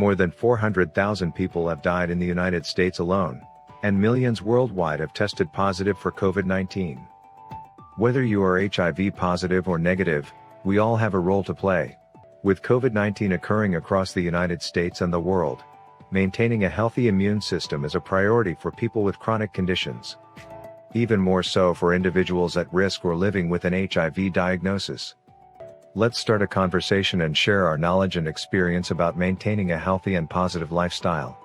More than 400,000 people have died in the United States alone, and millions worldwide have tested positive for COVID-19. Whether you are HIV positive or negative, we all have a role to play. With COVID-19 occurring across the United States and the world, maintaining a healthy immune system is a priority for people with chronic conditions. Even more so for individuals at risk or living with an HIV diagnosis. Let's start a conversation and share our knowledge and experience about maintaining a healthy and positive lifestyle.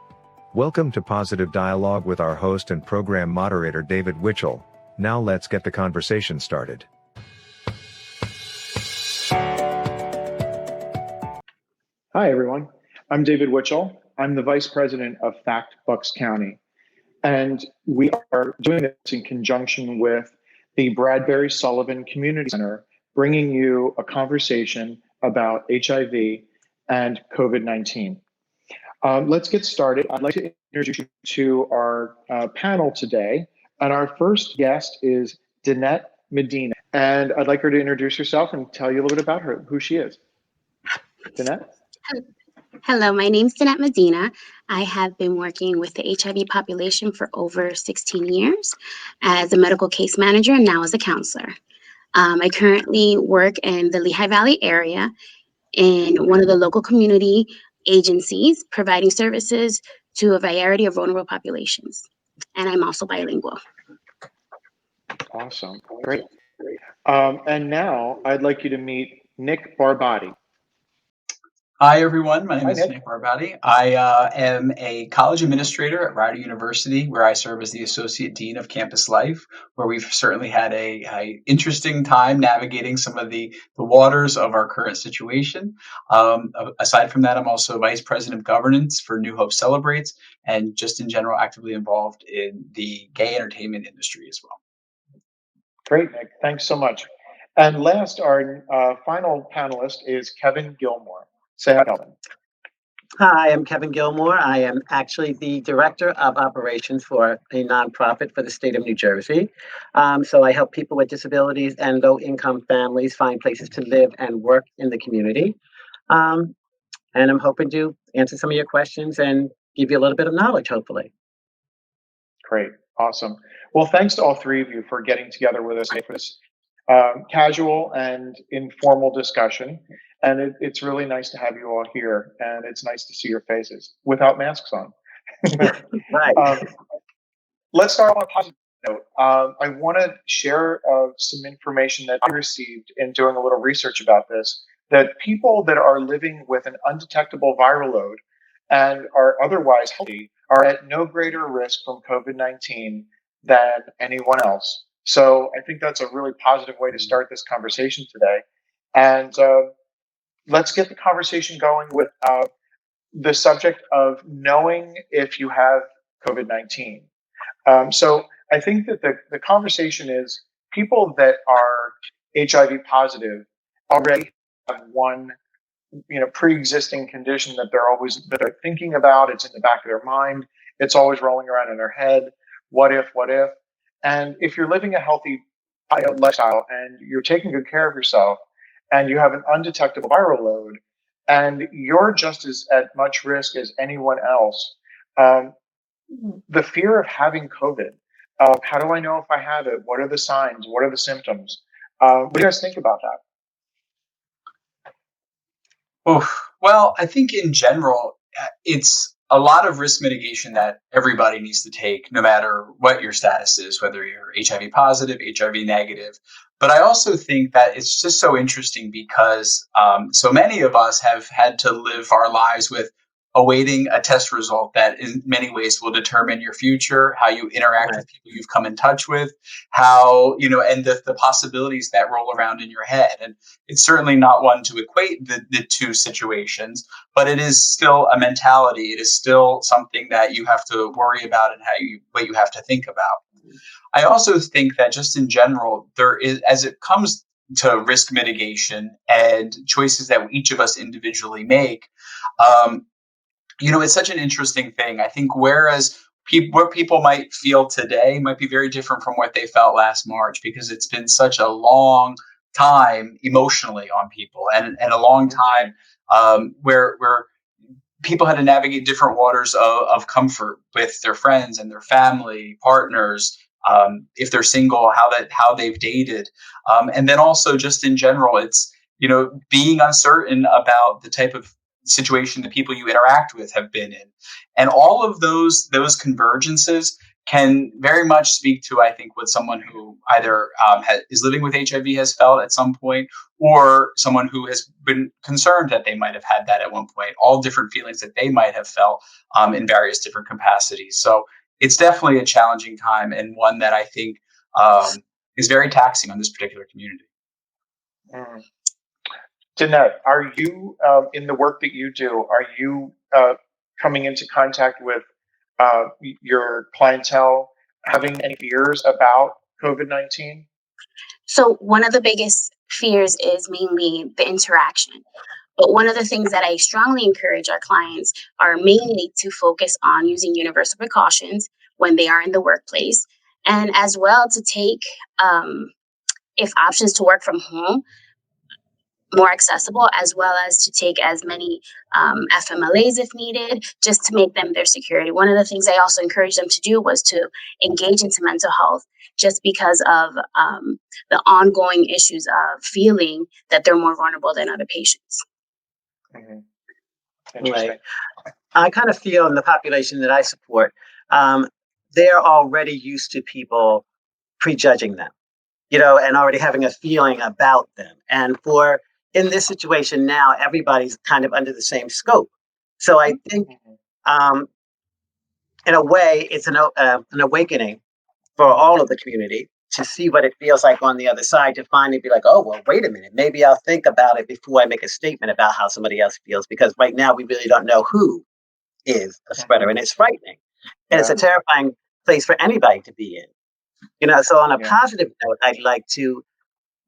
Welcome to Positive Dialogue with our host and program moderator David Witchell. Now let's get the conversation started. Hi everyone, I'm David Witchell. I'm the Vice President of FACT Bucks County. And we are doing this in conjunction with the Bradbury-Sullivan Community Center, bringing you a conversation about HIV and COVID-19. Let's get started. I'd like to introduce you to our panel today. And our first guest is Danette Medina. And I'd like her to introduce herself and tell you a little bit about her, who she is. Danette? Hello, my name's Danette Medina. I have been working with the HIV population for over 16 years as a medical case manager and now as a counselor. I currently work in the Lehigh Valley area in one of the local community agencies providing services to a variety of vulnerable populations. And I'm also bilingual. Awesome. Great. And now I'd like you to meet Nick Barbati. Hi, everyone. My name is Nick Barbati. I am a college administrator at Rider University, where I serve as the Associate Dean of Campus Life, where we've certainly had a interesting time navigating some of the waters of our current situation. Aside from that, I'm also Vice President of Governance for New Hope Celebrates, and just in general, actively involved in the gay entertainment industry as well. Great, Nick. Thanks so much. And last, our final panelist is Kevin Gilmore. Say hi, Kevin. Hi, I'm Kevin Gilmore. I am actually the Director of Operations for a nonprofit for the state of New Jersey. So I help people with disabilities and low-income families find places to live and work in the community. And I'm hoping to answer some of your questions and give you a little bit of knowledge, hopefully. Great. Awesome. Well, thanks to all three of you for getting together with us for this casual and informal discussion. And it's really nice to have you all here, and it's nice to see your faces without masks on. Right. Let's start on a positive note. I want to share some information that I received in doing a little research about this, that people that are living with an undetectable viral load and are otherwise healthy are at no greater risk from COVID-19 than anyone else. So I think that's a really positive way to start this conversation today. And let's get the conversation going with the subject of knowing if you have COVID-19. So I think that the conversation is people that are HIV positive already have one pre-existing condition that they're thinking about. It's in the back of their mind. It's always rolling around in their head. What if? And if you're living a healthy lifestyle and you're taking good care of yourself, and you have an undetectable viral load, and you're just as at much risk as anyone else, the fear of having COVID, how do I know if I have it? What are the signs? What are the symptoms? What do you guys think about that? Well, I think in general, it's a lot of risk mitigation that everybody needs to take, no matter what your status is, whether you're HIV positive, HIV negative. But I also think that it's just so interesting because so many of us have had to live our lives with awaiting a test result that in many ways will determine your future, how you interact with people you've come in touch with, how, and the possibilities that roll around in your head. And it's certainly not one to equate the two situations, but it is still a mentality. It is still something that you have to worry about and what you have to think about. I also think that just in general, there is, as it comes to risk mitigation and choices that each of us individually make, it's such an interesting thing. I think whereas where people might feel today might be very different from what they felt last March, because it's been such a long time emotionally on people and a long time where people had to navigate different waters of comfort with their friends and their family, partners. If they're single, how they've dated, and then also just in general, it's being uncertain about the type of situation the people you interact with have been in, and all of those convergences can very much speak to, I think, what someone who either is living with HIV has felt at some point, or someone who has been concerned that they might have had that at one point. All different feelings that they might have felt in various different capacities. So it's definitely a challenging time, and one that I think is very taxing on this particular community. Mm. Danette, are you in the work that you do? Are you coming into contact with your clientele having any fears about COVID-19? So one of the biggest fears is mainly the interaction. But one of the things that I strongly encourage our clients are mainly to focus on using universal precautions when they are in the workplace, and as well to take, if options to work from home, more accessible, as well as to take as many FMLAs if needed, just to make them their security. One of the things I also encouraged them to do was to engage into mental health, just because of the ongoing issues of feeling that they're more vulnerable than other patients. Mm-hmm. Interesting. Right. I kind of feel in the population that I support, they're already used to people prejudging them, and already having a feeling about them. And in this situation now, everybody's kind of under the same scope. So I think, in a way, it's an awakening for all of the community to see what it feels like on the other side, to finally be like, oh, well, wait a minute, maybe I'll think about it before I make a statement about how somebody else feels, because right now we really don't know who is a spreader, and it's frightening. And it's a terrifying place for anybody to be in. So on a positive note, I'd like to,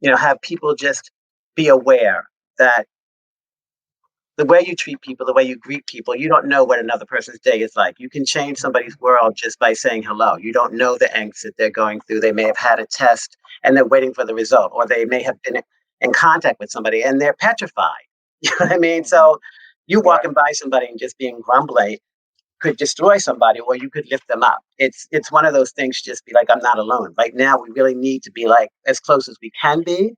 have people just be aware that the way you treat people, the way you greet people, you don't know what another person's day is like. You can change somebody's world just by saying hello. You don't know the angst that they're going through. They may have had a test and they're waiting for the result, or they may have been in contact with somebody and they're petrified. You know what I mean? So you walking by somebody and just being grumbly could destroy somebody, or you could lift them up. It's one of those things. Just be like, I'm not alone. Right now, we really need to be like as close as we can be.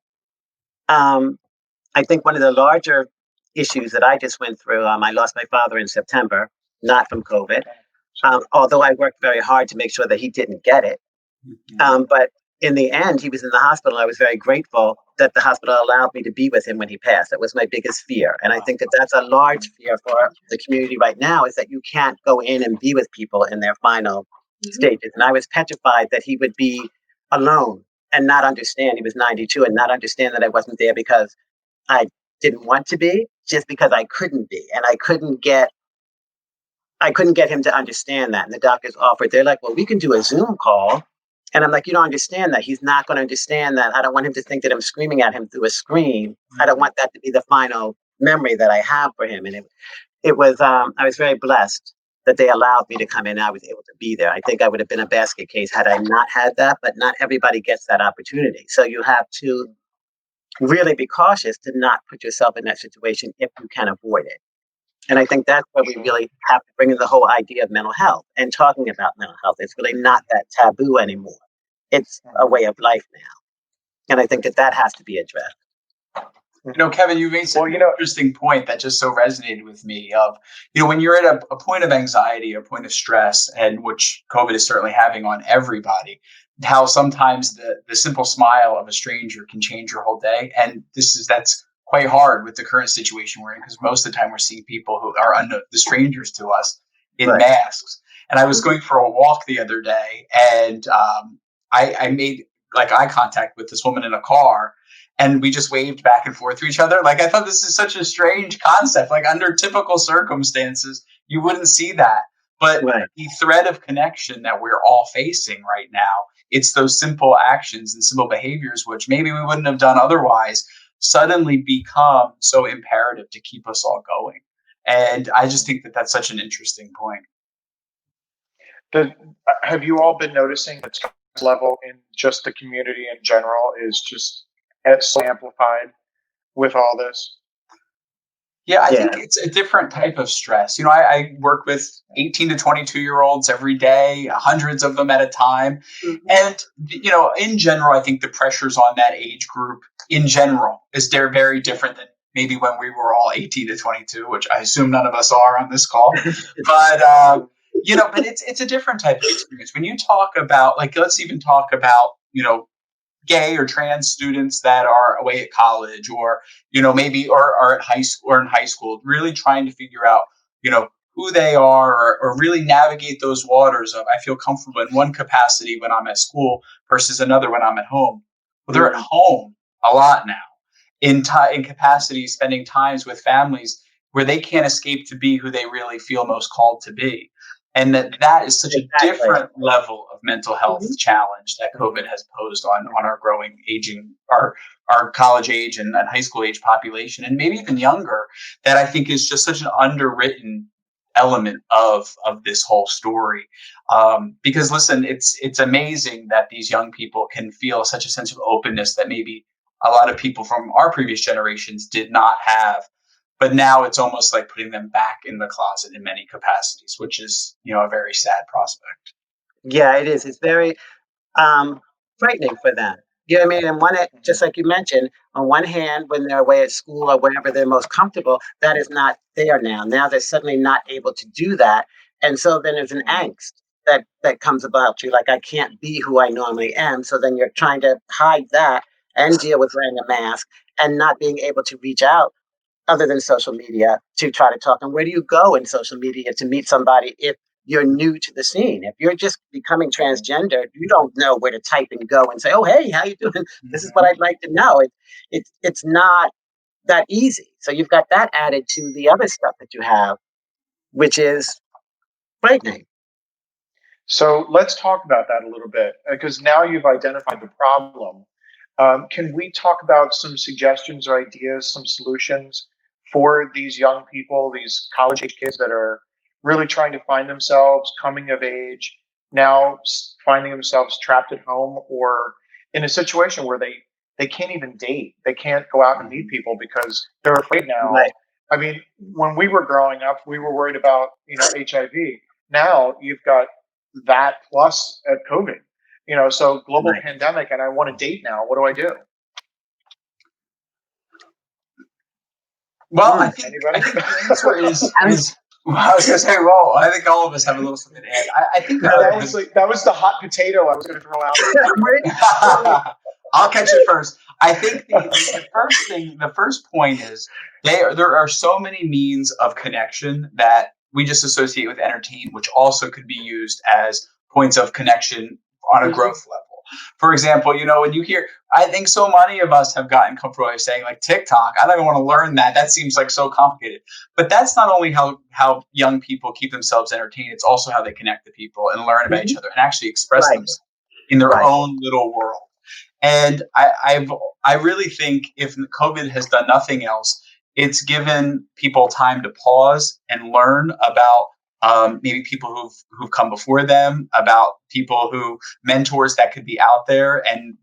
I think one of the larger issues that I just went through, I lost my father in September, not from COVID, although I worked very hard to make sure that he didn't get it. But in the end, he was in the hospital. I was very grateful that the hospital allowed me to be with him when he passed. That was my biggest fear. And I think that that's a large fear for the community right now, is that you can't go in and be with people in their final stages. And I was petrified that he would be alone and not understand. He was 92 and not understand that I wasn't there because I didn't want to be, just because I couldn't be. And I couldn't get him to understand that. And the doctors offered, they're like, well, we can do a Zoom call. And I'm like, you don't understand that. He's not going to understand that. I don't want him to think that I'm screaming at him through a screen. I don't want that to be the final memory that I have for him. And it was, I was very blessed that they allowed me to come in. I was able to be there. I think I would have been a basket case had I not had that, but not everybody gets that opportunity. So you have to really be cautious to not put yourself in that situation if you can avoid it. And I think that's where we really have to bring in the whole idea of mental health and talking about mental health. It's really not that taboo anymore. It's a way of life now. And I think that has to be addressed. Kevin, you made such an interesting point that just so resonated with me of, when you're at a point of anxiety or point of stress, and which COVID is certainly having on everybody, how sometimes the simple smile of a stranger can change your whole day. And that's quite hard with the current situation we're in, because most of the time we're seeing people who are the strangers to us in masks. And I was going for a walk the other day, and I made eye contact with this woman in a car, and we just waved back and forth to each other. I thought this is such a strange concept. Under typical circumstances, you wouldn't see that. But the thread of connection that we're all facing right now, it's those simple actions and simple behaviors, which maybe we wouldn't have done otherwise, suddenly become so imperative to keep us all going. And I just think that that's such an interesting point. Have you all been noticing that stress level in just the community in general is just so amplified with all this? Yeah, I Yeah. think it's a different type of stress. I work with 18 to 22-year-olds every day, hundreds of them at a time. And, in general, I think the pressures on that age group in general they're very different than maybe when we were all 18 to 22, which I assume none of us are on this call. But it's a different type of experience. When you talk about, like, let's even talk about, gay or trans students that are away at college or, maybe or are at high school or in high school, really trying to figure out, who they are or really navigate those waters of, I feel comfortable in one capacity when I'm at school versus another when I'm at home. Well, they're at home a lot now in capacity, spending times with families where they can't escape to be who they really feel most called to be. And that is such a different level of mental health challenge that COVID has posed on our growing aging, our college age and high school age population, and maybe even younger, that I think is just such an underwritten element of this whole story. Because listen, it's amazing that these young people can feel such a sense of openness that maybe a lot of people from our previous generations did not have. But now it's almost like putting them back in the closet in many capacities, which is, a very sad prospect. Yeah, it is. It's very frightening for them. You know what I mean? And just like you mentioned, on one hand, when they're away at school or wherever they're most comfortable, that is not there now. Now they're suddenly not able to do that. And so then there's an angst that comes about you, like I can't be who I normally am. So then you're trying to hide that and deal with wearing a mask and not being able to reach out other than social media to try to talk. And where do you go in social media to meet somebody if you're new to the scene? If you're just becoming transgender, you don't know where to type and go and say, "Oh, hey, how you doing? This is what I'd like to know." It's not that easy. So you've got that added to the other stuff that you have, which is frightening. So let's talk about that a little bit because now you've identified the problem. Can we talk about some suggestions or ideas, some solutions for these young people, these college age kids that are really trying to find themselves, coming of age, now finding themselves trapped at home or in a situation where they can't even date, they can't go out and meet people because they're afraid now. Right. I mean, when we were growing up, we were worried about HIV. Now you've got that plus COVID. So global pandemic, and I want to date now. What do I do? Well, I think the answer is well, I was going to say, well, I think all of us have a little something to add. I think that was the hot potato I was going to throw out. I'll catch it first. I think the first point is there are so many means of connection that we just associate with entertainment, which also could be used as points of connection on a growth level. For example, when you hear, I think so many of us have gotten comfortable with saying like TikTok. I don't even want to learn that. That seems like so complicated. But that's not only how young people keep themselves entertained. It's also how they connect to people and learn about each other and actually express themselves in their own little world. And I really think if COVID has done nothing else, it's given people time to pause and learn about maybe people who've come before them, about people mentors that could be out there, and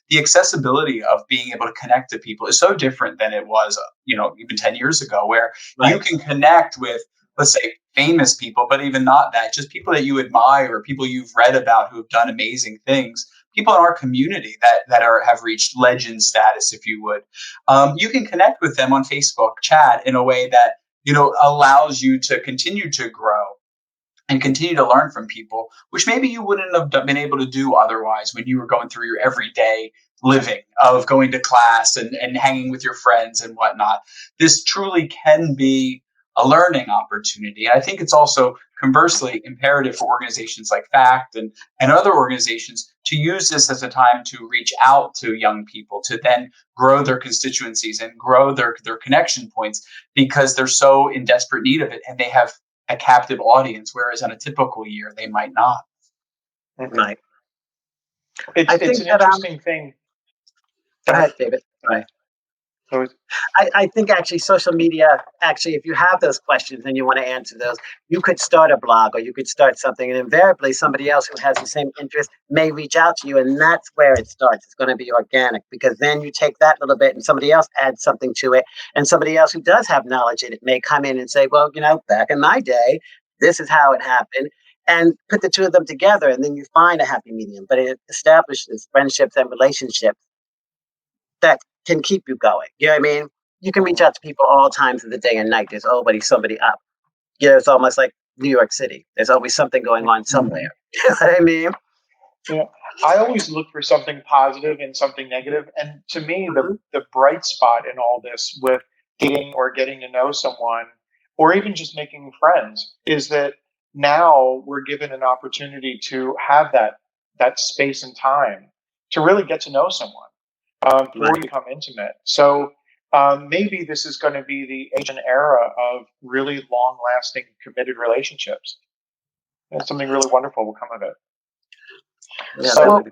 the accessibility of being able to connect to people is so different than it was, even 10 years ago, where you can connect with, let's say, famous people, but even not that, just people that you admire, or people you've read about who have done amazing things. People in our community that have reached legend status, if you would. You can connect with them on Facebook chat in a way that allows you to continue to grow and continue to learn from people, which maybe you wouldn't have been able to do otherwise when you were going through your everyday living of going to class and hanging with your friends and whatnot. This truly can be a learning opportunity. And I think it's also conversely imperative for organizations like FACT and other organizations to use this as a time to reach out to young people, to then grow their constituencies and grow their connection points, because they're so in desperate need of it and they have a captive audience, whereas on a typical year they might not. Right. It's an interesting thing. Go ahead, David. Right. So I think actually social media, actually, if you have those questions and you want to answer those, you could start a blog or you could start something, and invariably somebody else who has the same interest may reach out to you, and that's where it starts. It's going to be organic, because then you take that little bit and somebody else adds something to it, and somebody else who does have knowledge in it may come in and say, well, back in my day, this is how it happened. And put the two of them together, and then you find a happy medium. But it establishes friendships and relationships that can keep you going. You know what I mean? You can reach out to people all times of the day and night. There's always somebody up. It's almost like New York City. There's always something going on somewhere. You know what I mean? I always look for something positive and something negative. And to me, the bright spot in all this with dating or getting to know someone or even just making friends is that now we're given an opportunity to have that space and time to really get to know someone before you become intimate. So maybe this is going to be the age and era of really long-lasting, committed relationships, and something really wonderful will come of it. Yeah, So,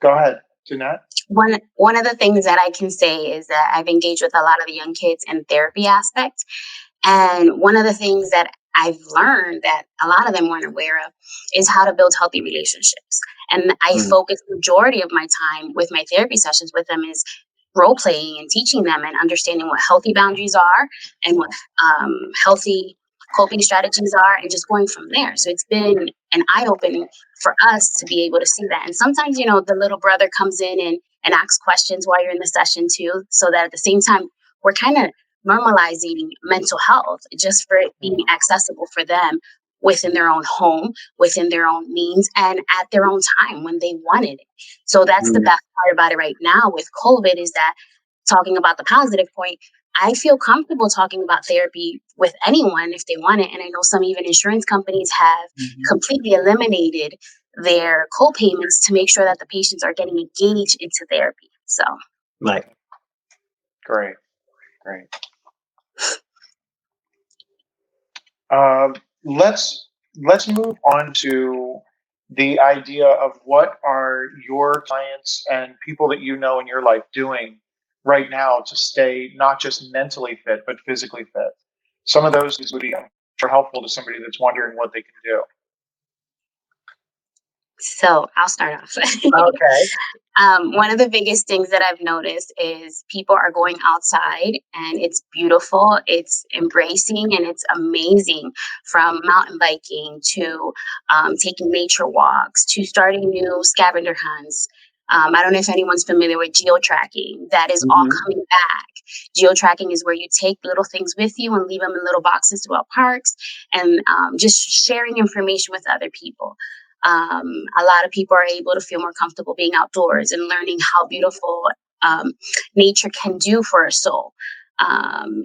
go ahead, Jeanette. One of the things that I can say is that I've engaged with a lot of the young kids in therapy aspect. And one of the things that I've learned that a lot of them weren't aware of is how to build healthy relationships. And I focus the majority of my time with my therapy sessions with them is role playing and teaching them and understanding what healthy boundaries are and what healthy coping strategies are, and just going from there. So it's been an eye-opening for us to be able to see that. And sometimes, the little brother comes in and asks questions while you're in the session too, so that at the same time, we're kind of normalizing mental health just for it being accessible for them within their own home, within their own means, and at their own time when they wanted it. So that's the best part about it right now with COVID, is that, talking about the positive point, I feel comfortable talking about therapy with anyone if they want it. And I know some even insurance companies have completely eliminated their co-payments to make sure that the patients are getting engaged into therapy. So, right. Great. Let's move on to the idea of what are your clients and people that you know in your life doing right now to stay not just mentally fit but physically fit. Some of those would be helpful to somebody that's wondering what they can do. So I'll start off. Okay. One of the biggest things that I've noticed is people are going outside, and it's beautiful, it's embracing, and it's amazing, from mountain biking to taking nature walks to starting new scavenger hunts. I don't know if anyone's familiar with geo-tracking. That is all coming back. Geo-tracking is where you take little things with you and leave them in little boxes throughout parks, and just sharing information with other people. A lot of people are able to feel more comfortable being outdoors and learning how beautiful nature can do for a soul.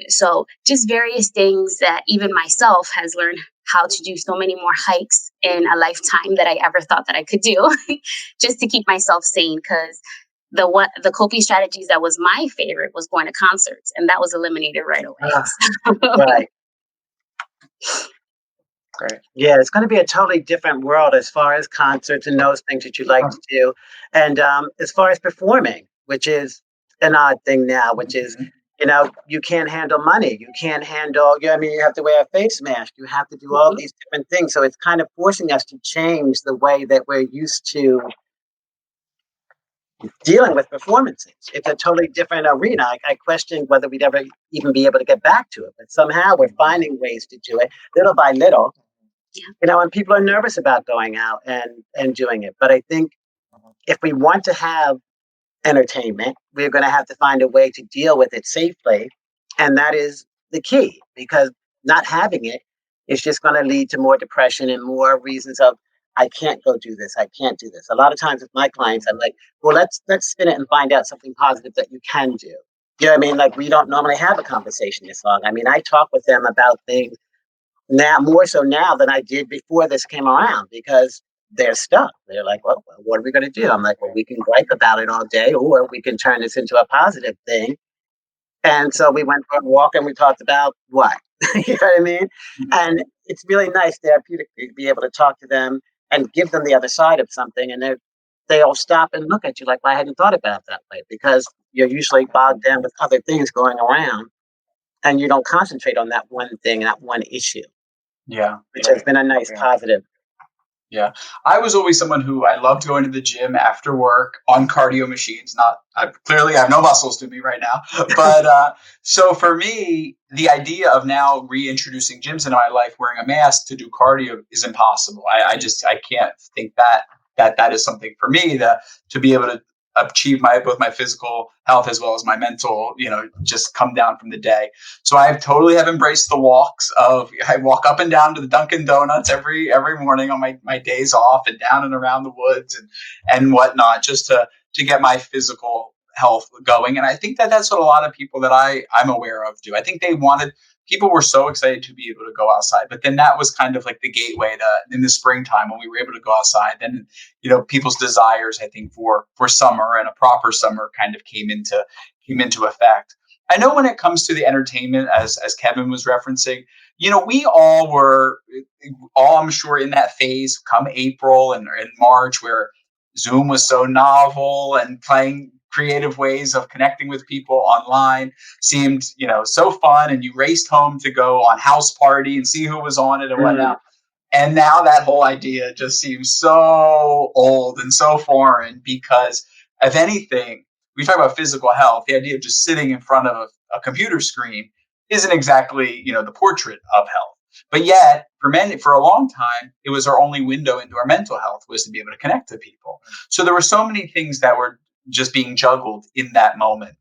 So just various things that even myself has learned how to do so many more hikes in a lifetime that I ever thought that I could do, just to keep myself sane. Because the coping strategies that was my favorite was going to concerts, and that was eliminated right away. Right. Great. Yeah, it's going to be a totally different world as far as concerts and those things that you like to do. And as far as performing, which is an odd thing now, which is, you can't handle money. You can't handle, you have to wear a face mask. You have to do all these different things. So it's kind of forcing us to change the way that we're used to dealing with performances. It's a totally different arena. I question whether we'd ever even be able to get back to it. But somehow we're finding ways to do it little by little. And people are nervous about going out and doing it. But I think if we want to have entertainment, we're going to have to find a way to deal with it safely. And that is the key, because not having it is just going to lead to more depression and more reasons of, I can't go do this. I can't do this. A lot of times with my clients, I'm like, well, let's spin it and find out something positive that you can do. You know what I mean? Like, we don't normally have a conversation this long. I mean, I talk with them about things now, more so now than I did before this came around, because they're stuck. They're like, well, what are we going to do? I'm like, well, we can gripe about it all day, or we can turn this into a positive thing. And so we went for a walk and we talked about what? You know what I mean? And it's really nice therapeutically to be able to talk to them and give them the other side of something. And they all stop and look at you like, well, I hadn't thought about it that way, because you're usually bogged down with other things going around and you don't concentrate on that one thing, that one issue, Yeah. which has been a nice positive. Yeah. I was always someone who I loved going to the gym after work on cardio machines. Not clearly I have no muscles to me right now, but so for me, the idea of now reintroducing gyms into my life wearing a mask to do cardio is impossible. I can't think that is something for me to be able to achieve both my physical health as well as my mental, just come down from the day. So I totally have embraced the walks I walk up and down to the Dunkin' Donuts every morning on my days off, and down and around the woods and whatnot, just to get my physical health going. And I think that's what a lot of people that I'm aware of do. I think people were so excited to be able to go outside, but then that was kind of like the gateway to, in the springtime when we were able to go outside, then, people's desires, I think, for summer and a proper summer kind of came into effect. I know when it comes to the entertainment, as Kevin was referencing, we all were, I'm sure, in that phase come April and March, where Zoom was so novel, and playing creative ways of connecting with people online seemed, so fun. And you raced home to go on house party and see who was on it and whatnot. And now that whole idea just seems so old and so foreign, because if anything, we talk about physical health, the idea of just sitting in front of a computer screen isn't exactly, the portrait of health. But yet, for a long time, it was our only window into our mental health, was to be able to connect to people. So there were so many things that were just being juggled in that moment.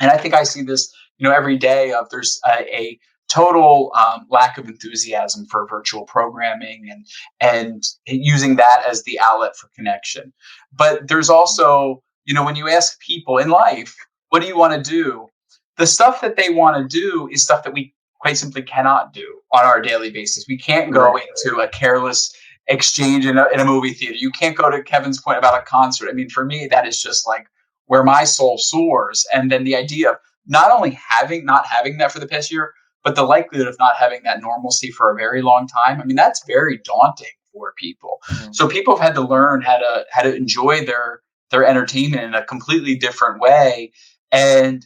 And I think I see this, every day, there's a total lack of enthusiasm for virtual programming and using that as the outlet for connection. But there's also, when you ask people in life, what do you want to do? The stuff that they want to do is stuff that we quite simply cannot do on our daily basis. We can't go into a careless exchange in a movie theater. You can't go to Kevin's point about a concert. I mean, for me, that is just like where my soul soars. And then the idea of not only not having that for the past year, but the likelihood of not having that normalcy for a very long time. I mean, that's very daunting for people. Mm-hmm. So people have had to learn how to enjoy their entertainment in a completely different way. And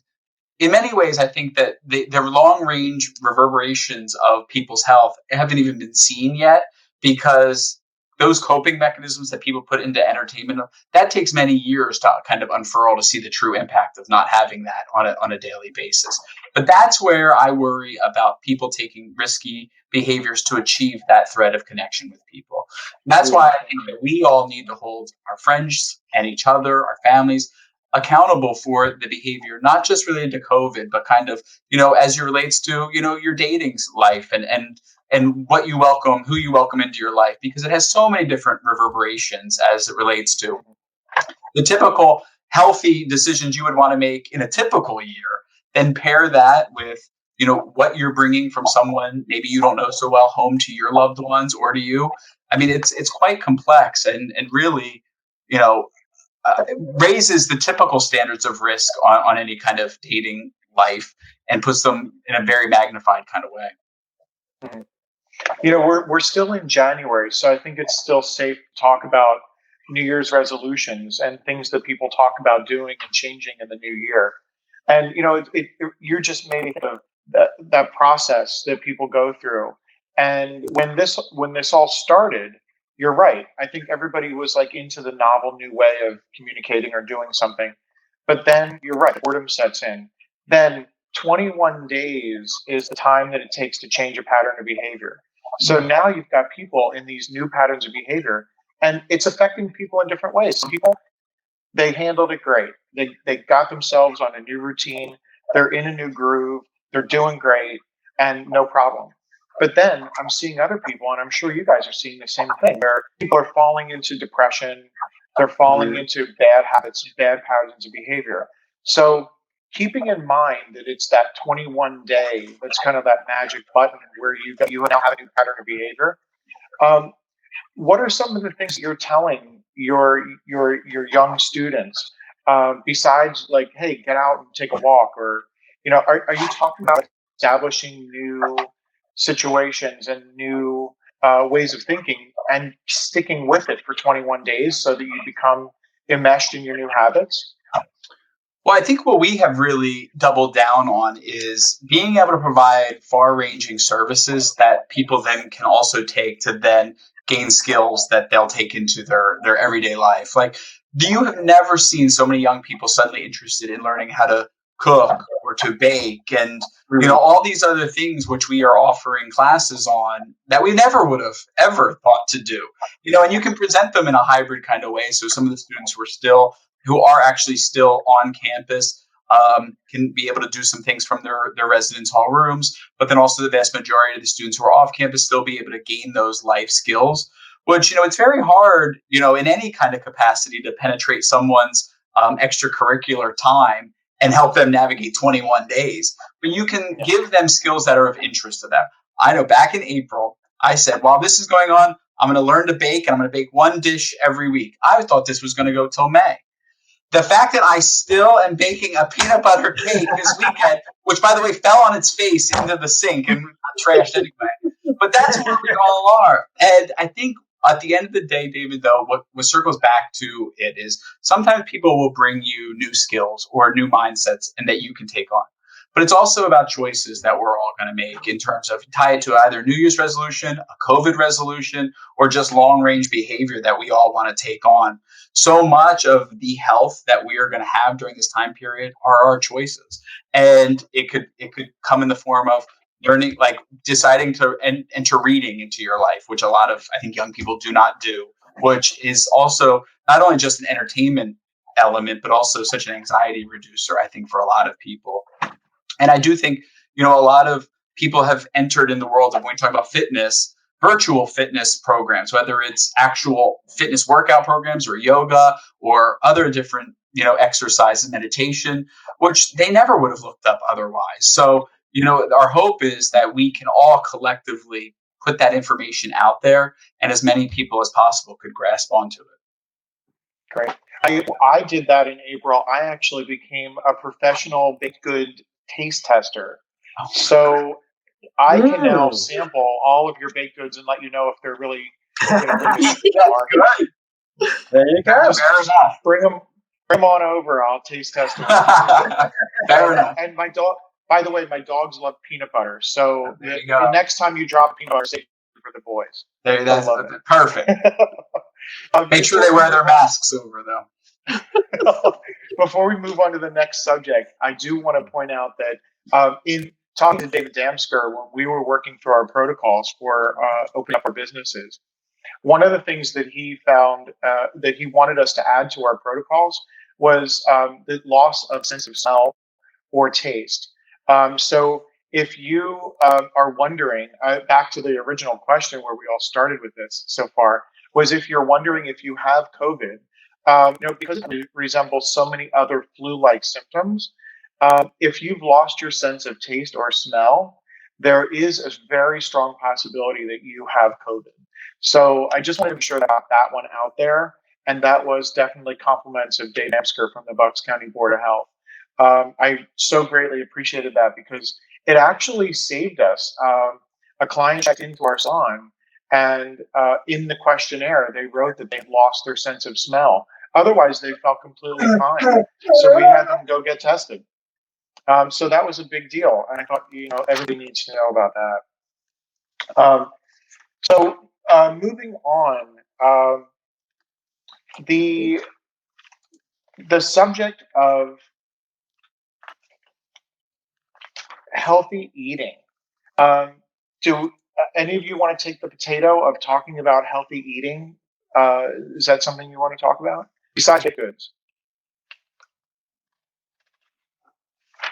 in many ways, I think that the long range reverberations of people's health haven't even been seen yet, because those coping mechanisms that people put into entertainment, that takes many years to kind of unfurl to see the true impact of not having that on a daily basis. But that's where I worry about people taking risky behaviors to achieve that thread of connection with people. And that's why I think that we all need to hold our friends and each other, our families, accountable for the behavior, not just related to COVID, but kind of, as it relates to, your dating life and what you welcome, who you welcome into your life, because it has so many different reverberations as it relates to the typical healthy decisions you would want to make in a typical year. Then pair that with, what you're bringing from someone maybe you don't know so well home to your loved ones or to you. I mean, it's quite complex and really, raises the typical standards of risk on any kind of dating life and puts them in a very magnified kind of way. Mm-hmm. We're still in January, so I think it's still safe to talk about New Year's resolutions and things that people talk about doing and changing in the new year. And you're just made of that process that people go through. And when this all started, you're right. I think everybody was like into the novel new way of communicating or doing something. But then you're right, boredom sets in. Then 21 days is the time that it takes to change a pattern of behavior. So now you've got people in these new patterns of behavior, and it's affecting people in different ways. Some people, they handled it great. They got themselves on a new routine. They're in a new groove. They're doing great and no problem. But then I'm seeing other people, and I'm sure you guys are seeing the same thing, where people are falling into depression. They're falling into bad habits, bad patterns of behavior. So keeping in mind that it's that 21 day, that's kind of that magic button where you now have a new pattern of behavior. What are some of the things that you're telling your young students besides like, hey, get out and take a walk, or are you talking about establishing new situations and new ways of thinking and sticking with it for 21 days so that you become enmeshed in your new habits? Well, I think what we have really doubled down on is being able to provide far-ranging services that people then can also take to then gain skills that they'll take into their everyday life. Like, you have never seen so many young people suddenly interested in learning how to cook or to bake and all these other things which we are offering classes on that we never would have ever thought to do. And you can present them in a hybrid kind of way. So some of the students who are actually still on campus can be able to do some things from their residence hall rooms, but then also the vast majority of the students who are off campus still be able to gain those life skills, which, it's very hard, in any kind of capacity to penetrate someone's extracurricular time and help them navigate 21 days. But you can give them skills that are of interest to them. I know back in April, I said, while this is going on, I'm going to learn to bake and I'm going to bake one dish every week. I thought this was going to go till May. The fact that I still am baking a peanut butter cake this weekend, which, by the way, fell on its face into the sink and got trashed anyway. But that's where we all are. And I think at the end of the day, David, though, what circles back to it is sometimes people will bring you new skills or new mindsets and that you can take on. But it's also about choices that we're all going to make in terms of tie it to either New Year's resolution, a COVID resolution, or just long range behavior that we all want to take on. So much of the health that we are going to have during this time period are our choices. And it could come in the form of learning, like deciding to enter reading into your life, which a lot of, I think, young people do not do, which is also not only just an entertainment element, but also such an anxiety reducer, I think, for a lot of people. And I do think, a lot of people have entered in the world of, when we talk about fitness, virtual fitness programs, whether it's actual fitness workout programs or yoga or other different, exercises, meditation, which they never would have looked up otherwise. So, our hope is that we can all collectively put that information out there and as many people as possible could grasp onto it. Great. I did that in April. I actually became a professional baked good taste tester. So I can now sample all of your baked goods and let you know if they're really There you go. Just bring them on over. I'll taste test them. Fair enough. And my dog, by the way, my dogs love peanut butter. So the next time you drop peanut butter, save it for the boys. That's perfect. Make sure they wear their masks over, though. Before we move on to the next subject, I do want to point out that in talking to David Damsker, when we were working through our protocols for opening up our businesses, one of the things that he found that he wanted us to add to our protocols was the loss of sense of smell or taste. So if you are wondering, back to the original question where we all started with this so far, was if you're wondering if you have COVID, because it resembles so many other flu-like symptoms, if you've lost your sense of taste or smell, there is a very strong possibility that you have COVID. So I just wanted to be sure that I got that one out there. And that was definitely compliments of Dave Amsker from the Bucks County Board of Health. I so greatly appreciated that because it actually saved us. A client checked into our salon, and in the questionnaire, they wrote that they've lost their sense of smell. Otherwise, they felt completely fine. So we had them go get tested. So that was a big deal. And I thought, everybody needs to know about that. So moving on, the subject of healthy eating. Do any of you want to take the potato of talking about healthy eating? Is that something you want to talk about? Besides baked goods.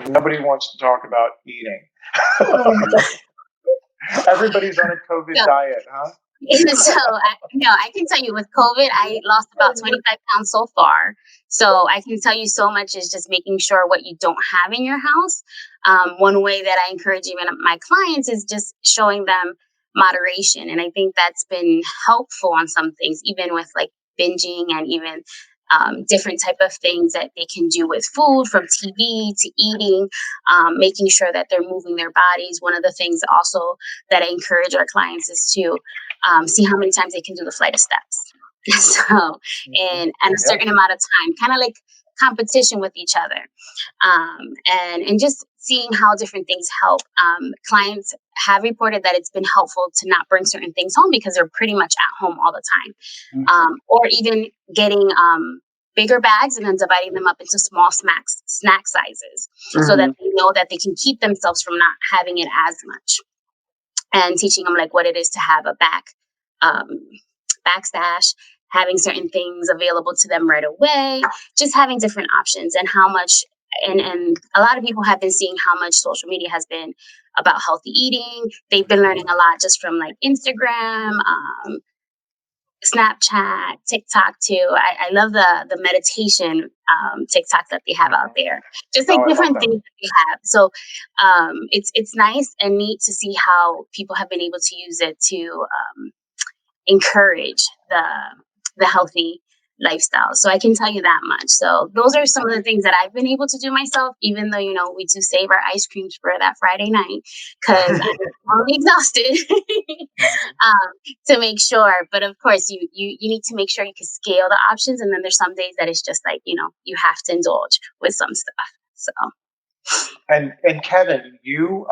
Nobody wants to talk about eating. Everybody's on a COVID diet, huh? So, I can tell you with COVID, I lost about 25 pounds so far. So I can tell you so much is just making sure what you don't have in your house. One way that I encourage even my clients is just showing them moderation. And I think that's been helpful on some things, even with like binging and even different type of things that they can do with food, from TV to eating, making sure that they're moving their bodies. One of the things also that I encourage our clients is to see how many times they can do the flight of steps. So, and a certain amount of time, kind of like competition with each other. And just seeing how different things help. Clients have reported that it's been helpful to not bring certain things home because they're pretty much at home all the time. Or even getting bigger bags and then dividing them up into small snack sizes so that they know that they can keep themselves from not having it as much. And teaching them like what it is to have a backstash, having certain things available to them right away, just having different options and how much. And a lot of people have been seeing how much social media has been about healthy eating. They've been learning a lot just from like Instagram, Snapchat, TikTok too. I love the meditation TikTok that they have out there. Just like different things that they have. So it's nice and neat to see how people have been able to use it to encourage the healthy lifestyle. So I can tell you that much. So those are some of the things that I've been able to do myself, even though, we do save our ice creams for that Friday night because I'm totally exhausted to make sure. But of course, you need to make sure you can scale the options. And then there's some days that it's just like, you have to indulge with some stuff. So. And Kevin, you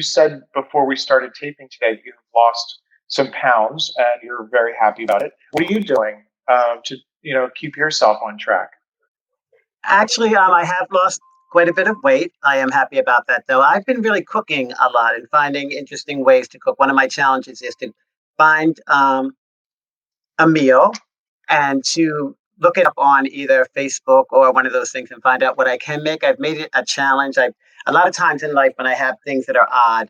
said before we started taping today, you've lost some pounds and you're very happy about it. What are you doing to keep yourself on track? Actually, I have lost quite a bit of weight. I am happy about that, though. I've been really cooking a lot and finding interesting ways to cook. One of my challenges is to find a meal and to look it up on either Facebook or one of those things and find out what I can make. I've made it a challenge. A lot of times in life when I have things that are odd,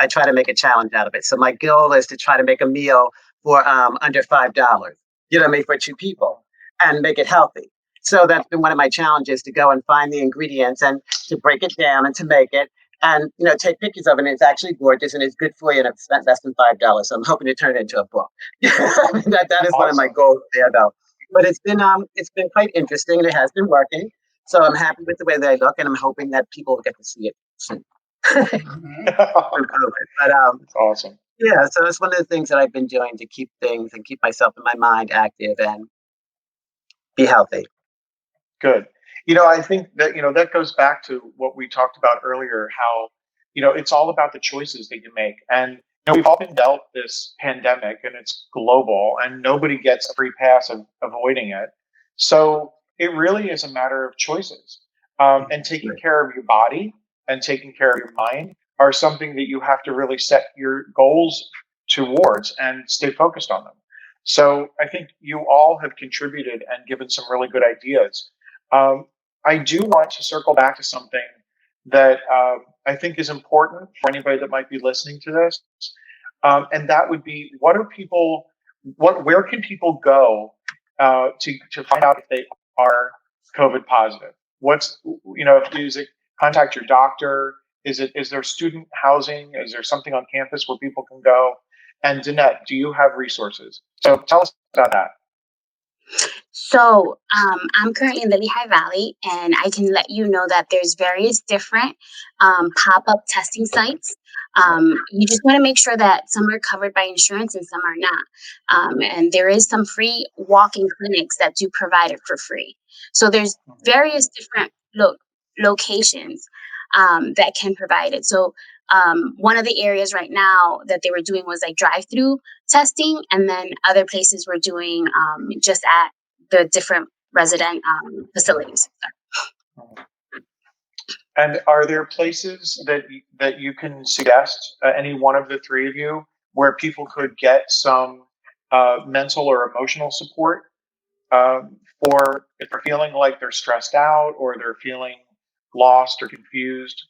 I try to make a challenge out of it. So my goal is to try to make a meal for under $5, for 2 people and make it healthy. So that's been one of my challenges, to go and find the ingredients and to break it down and to make it and, take pictures of it. And it's actually gorgeous and it's good for you. And I've spent less than $5. So I'm hoping to turn it into a book. that is one of my goals there, though. But it's been quite interesting and it has been working. So I'm happy with the way they look and I'm hoping that people will get to see it soon. But, That's awesome. Yeah, so it's one of the things that I've been doing to keep things and keep myself and my mind active and be healthy. Good. I think that, that goes back to what we talked about earlier, how, it's all about the choices that you make. And we've all been dealt this pandemic and it's global and nobody gets a free pass of avoiding it. So it really is a matter of choices. And taking care of your body and taking care of your mind are something that you have to really set your goals towards and stay focused on them. So I think you all have contributed and given some really good ideas. I do want to circle back to something that I think is important for anybody that might be listening to this. And that would be, where can people go to find out if they are COVID positive? Is it contact your doctor? Is there student housing? Is there something on campus where people can go? And Danette, do you have resources? So tell us about that. So I'm currently in the Lehigh Valley, and I can let you know that there's various different pop-up testing sites. You just want to make sure that some are covered by insurance and some are not. And there is some free walk-in clinics that do provide it for free. So there's various different locations that can provide it. So one of the areas right now that they were doing was like drive-through testing, and then other places were doing just at the different resident facilities. And are there places that you can suggest, any one of the three of you, where people could get some mental or emotional support for if they're feeling like they're stressed out or they're feeling lost or confused?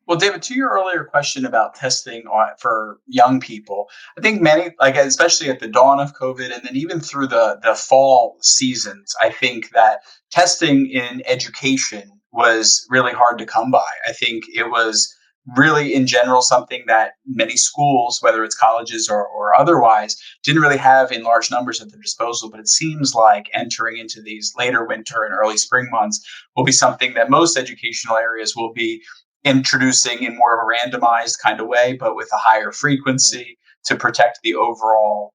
Well, David, to your earlier question about testing for young people, I think many, especially at the dawn of COVID and then even through the fall seasons, I think that testing in education was really hard to come by. I think it was really, in general, something that many schools, whether it's colleges or otherwise, didn't really have in large numbers at their disposal. But it seems like entering into these later winter and early spring months will be something that most educational areas will be introducing in more of a randomized kind of way, but with a higher frequency to protect the overall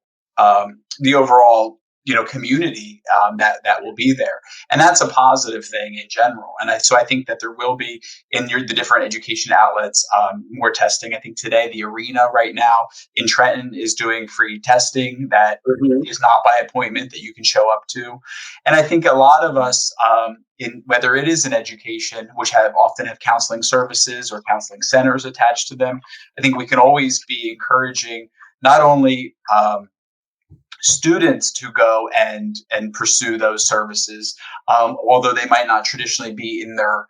community that will be there. And that's a positive thing in general. And so I think that there will be in the different education outlets more testing. I think today the Arena right now in Trenton is doing free testing that is not by appointment, that you can show up to. And I think a lot of us, in whether it is in education, which often have counseling services or counseling centers attached to them, I think we can always be encouraging not only students to go and pursue those services, although they might not traditionally be in their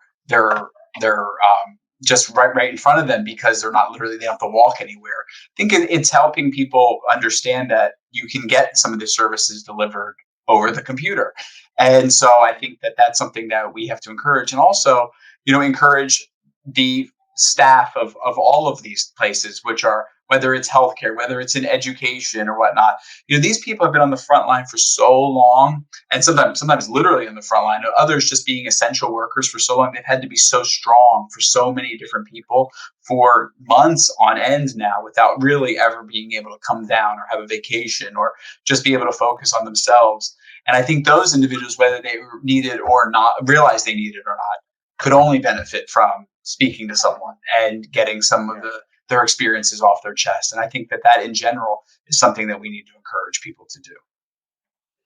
just right in front of them because they don't have to walk anywhere. I think it's helping people understand that you can get some of the services delivered over the computer. And so I think that that's something that we have to encourage, and also, encourage the staff of all of these places, which are, whether it's healthcare, whether it's in education or whatnot. These people have been on the front line for so long, and sometimes literally on the front line, others just being essential workers for so long. They've had to be so strong for so many different people for months on end now, without really ever being able to come down or have a vacation or just be able to focus on themselves. And I think those individuals, whether they need it or not, realize they need it or not, could only benefit from speaking to someone and getting some of their experiences off their chest. And I think that in general is something that we need to encourage people to do.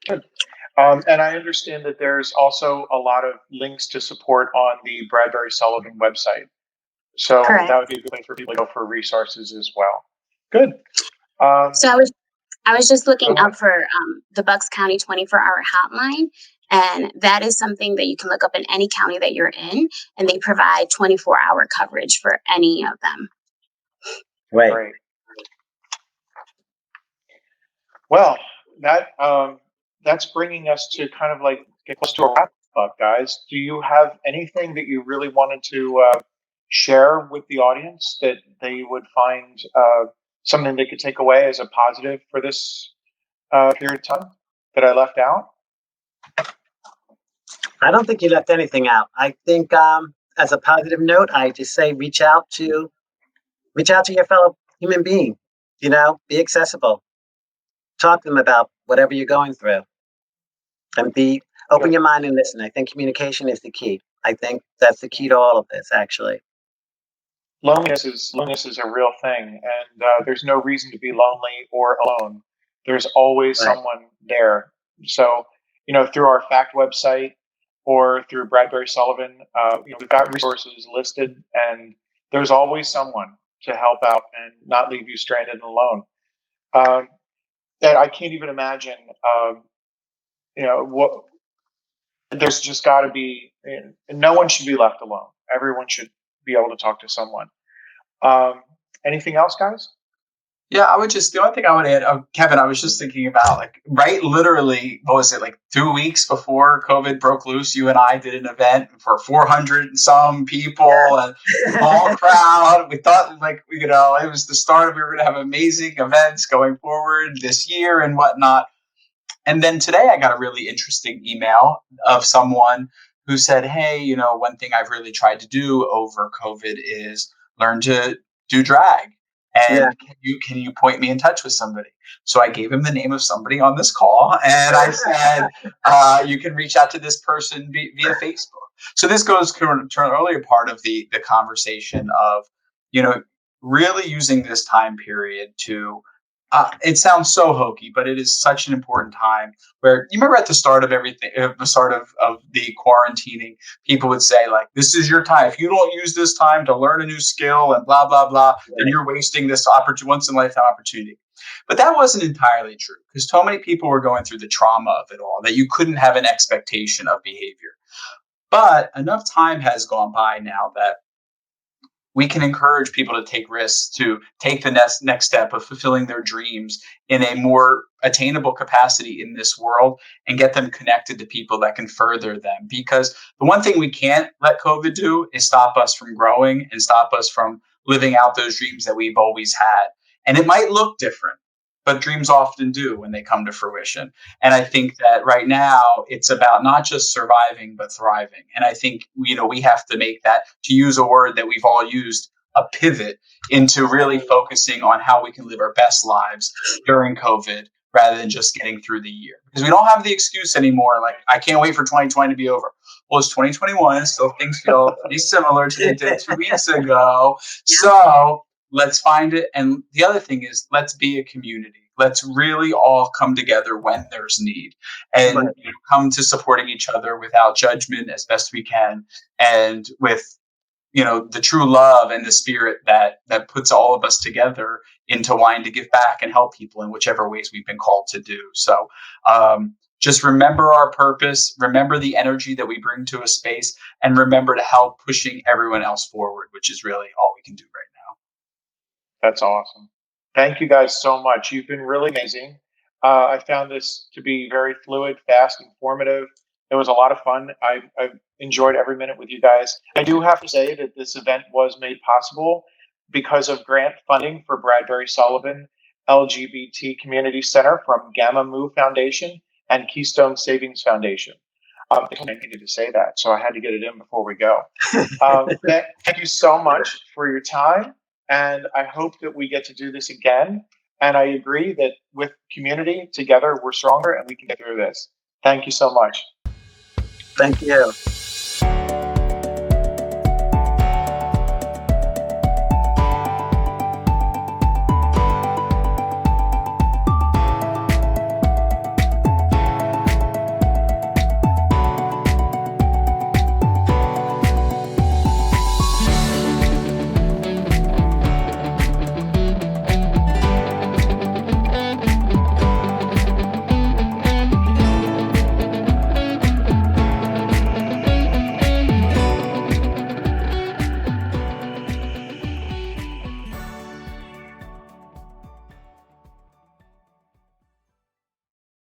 Good. And I understand that there's also a lot of links to support on the Bradbury-Sullivan website. So Correct. That would be a good place for people to go for resources as well. Good. So I was just looking up for the Bucks County 24-hour hotline, and that is something that you can look up in any county that you're in, and they provide 24-hour coverage for any of them. Right. Great. Well, that's bringing us to kind of like get close to a wrap up, guys. Do you have anything that you really wanted to share with the audience that they would find something they could take away as a positive for this period of time that I left out? I don't think you left anything out. I think as a positive note, I just say reach out to your fellow human being, be accessible. Talk to them about whatever you're going through, and open your mind and listen. I think communication is the key. I think that's the key to all of this, actually. Loneliness is a real thing, and there's no reason to be lonely or alone. There's always someone there. So, through our FACT website or through Bradbury-Sullivan, we've got resources listed, and there's always someone to help out and not leave you stranded and alone. And I can't even imagine, what there's just got to be. No one should be left alone. Everyone should be able to talk to someone. Anything else, guys? Yeah, the only thing I would add, Kevin, I was just thinking about literally, what was it, 2 weeks before COVID broke loose, you and I did an event for 400 and some people, and small crowd. We thought it was the start we were going to have amazing events going forward this year and whatnot. And then today I got a really interesting email of someone who said, hey, one thing I've really tried to do over COVID is learn to do drag. And can you point me in touch with somebody? So I gave him the name of somebody on this call, and I said, you can reach out to this person via Facebook. So this goes to an earlier part of the conversation of, really using this time period to, it sounds so hokey, but it is such an important time where, you remember at the start of everything, the start of the quarantining, people would say this is your time. If you don't use this time to learn a new skill and blah, blah, blah, then you're wasting this once in a lifetime opportunity. But that wasn't entirely true, because so many people were going through the trauma of it all that you couldn't have an expectation of behavior. But enough time has gone by now that we can encourage people to take risks, to take the next step of fulfilling their dreams in a more attainable capacity in this world, and get them connected to people that can further them. Because the one thing we can't let COVID do is stop us from growing and stop us from living out those dreams that we've always had. And it might look different, but dreams often do when they come to fruition. And I think that right now it's about not just surviving, but thriving. And I think, we have to make that, to use a word that we've all used a pivot into really focusing on how we can live our best lives during COVID rather than just getting through the year. Because we don't have the excuse anymore, like, I can't wait for 2020 to be over. Well, it's 2021, still things feel pretty similar to they did 2 weeks ago. So let's find it. And the other thing is, let's be a community. Let's really all come together when there's need and Right. come to supporting each other without judgment as best we can, and with the true love and the spirit that puts all of us together into wanting to give back and help people in whichever ways we've been called to do. So just remember our purpose, remember the energy that we bring to a space, and remember to help pushing everyone else forward, which is really all we can do right now. That's awesome. Thank you guys so much. You've been really amazing. I found this to be very fluid, fast, informative. It was a lot of fun. I enjoyed every minute with you guys. I do have to say that this event was made possible because of grant funding for Bradbury-Sullivan LGBT Community Center from Gamma Mu Foundation and Keystone Savings Foundation. I needed to say that, so I had to get it in before we go. Thank you so much for your time, and I hope that we get to do this again. And I agree that with community together, we're stronger and we can get through this. Thank you so much. Thank you.